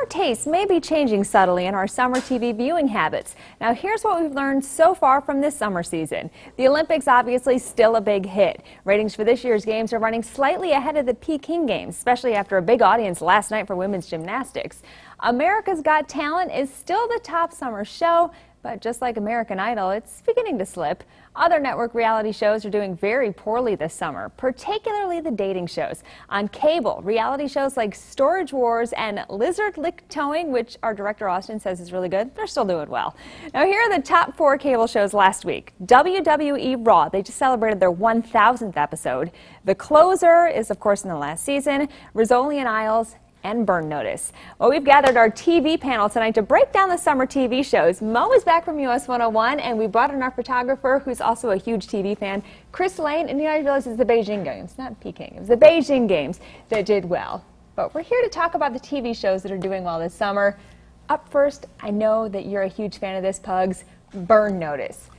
tastes may be changing subtly in our summer TV viewing habits. Now here's what we've learned so far from this summer season. The Olympics obviously still a big hit. Ratings for this year's games are running slightly ahead of the Peking Games, especially after a big audience last night for women's gymnastics. America's Got Talent is still the top summer show, but just like American Idol, it's beginning to slip. Other network reality shows are doing very poorly this summer, particularly the dating shows. On cable, reality shows like Storage Wars and Lizard Lick Towing, which our director Austin says is really good, they're still doing well. Now here are the top 4 cable shows last week. WWE Raw, they just celebrated their 1,000th episode. The Closer is of course in the last season. Rizzoli and Isles, and Burn Notice. Well, we've gathered our TV panel tonight to break down the summer TV shows. Mo is back from US 101, and we brought in our photographer, who's also a huge TV fan, Chris Lane. And you know, I realize it's the Beijing Games, not Peking. It was the Beijing Games that did well. But we're here to talk about the TV shows that are doing well this summer. Up first, I know that you're a huge fan of this, Pugs, Burn Notice.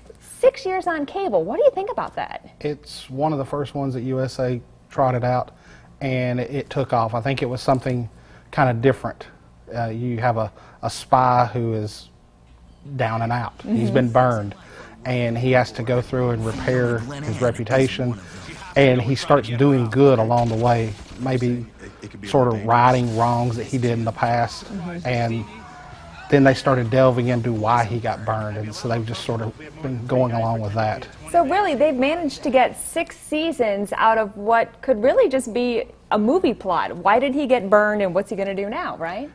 6 years on cable. What do you think about that? It's one of the first ones that USA trotted out, and it took off. I think it was something kind of different. You have a spy who is down and out. He's been burned, and he has to go through and repair his reputation, and he starts doing good along the way, maybe sort of righting wrongs that he did in the past, and then they started delving into why he got burned, and so they've just sort of been going along with that. So really, they've managed to get 6 seasons out of what could really just be a movie plot. Why did he get burned, and what's he going to do now, right?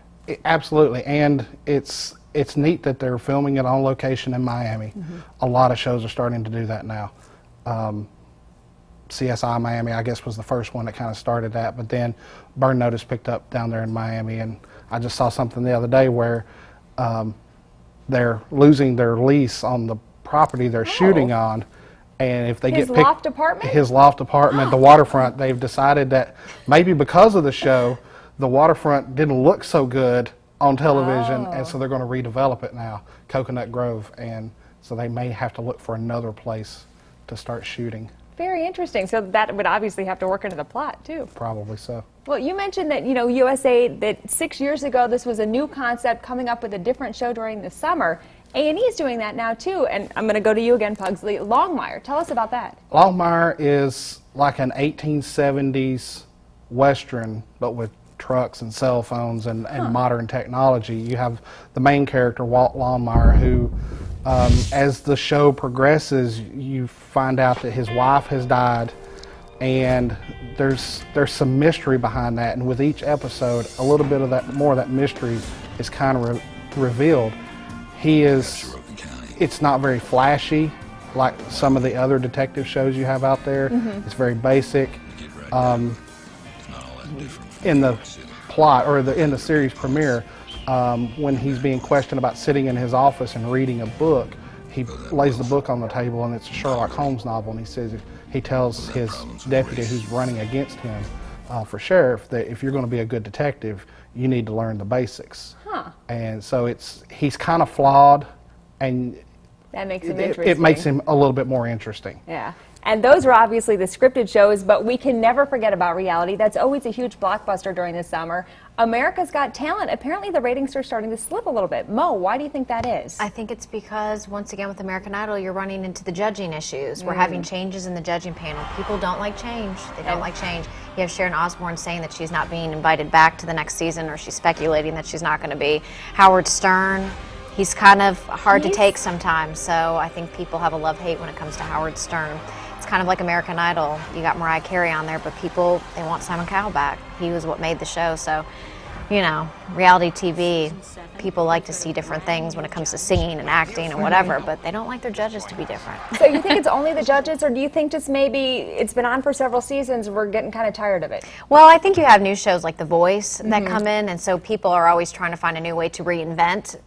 Absolutely, and it's neat that they're filming it on location in Miami. A lot of shows are starting to do that now. CSI Miami, I guess, was the first one that kind of started that, but then Burn Notice picked up down there in Miami, and I just saw something the other day where they're losing their lease on the property they're shooting on, and if they get picked, loft apartment? His loft apartment, the waterfront, they've decided that maybe because of the show, the waterfront didn't look so good on television, and so they're going to redevelop it now, Coconut Grove, and so they may have to look for another place to start shooting. Very interesting. So that would obviously have to work into the plot, too. Probably so. Well, you mentioned that, you know, USA, that 6 years ago, this was a new concept, coming up with a different show during the summer. A&E is doing that now, too. And I'm going to go to you again, Pugsley. Longmire, tell us about that. Longmire is like an 1870s Western, but with trucks and cell phones and modern technology. You have the main character, Walt Longmire, who, as the show progresses, you find out that his wife has died, and there's some mystery behind that, and with each episode a little bit of that, more of that mystery is kind of revealed. It's not very flashy like some of the other detective shows you have out there. It's very basic. In the plot, or in the series premiere, when he's being questioned about sitting in his office and reading a book, he lays the book on the table, and it's a Sherlock Holmes novel, and he says, he tells his deputy who's running against him for sheriff that if you're going to be a good detective, you need to learn the basics. And so he's kind of flawed, and that makes him interesting. It makes him a little bit more interesting. Yeah. And those are obviously the scripted shows, but we can never forget about reality. That's always a huge blockbuster during the summer. America's Got Talent, apparently the ratings are starting to slip a little bit. Mo, why do you think that is? I think it's because, once again, with American Idol, you're running into the judging issues. We're having changes in the judging panel. People don't like change. They don't like change. You have Sharon Osbourne saying that she's not being invited back to the next season, or she's speculating that she's not going to be. Howard Stern, he's kind of hard to take sometimes, so I think people have a love-hate when it comes to Howard Stern. It's kind of like American Idol. You got Mariah Carey on there, but people, they want Simon Cowell back. He was what made the show. So, you know, reality TV, people like to see different things when it comes to singing and acting and whatever, but they don't like their judges to be different. So you think it's only the judges, or do you think just maybe it's been on for several seasons, we're getting kind of tired of it? Well, I think you have new shows like The Voice that come in, and so people are always trying to find a new way to reinvent,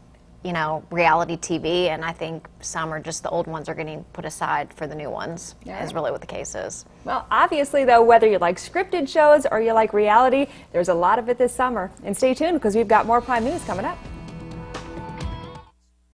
you know, reality TV, and I think some are just, the old ones are getting put aside for the new ones, is really what the case is. Well, obviously, though, whether you like scripted shows or you like reality, there's a lot of it this summer. And stay tuned, because we've got more Prime News coming up.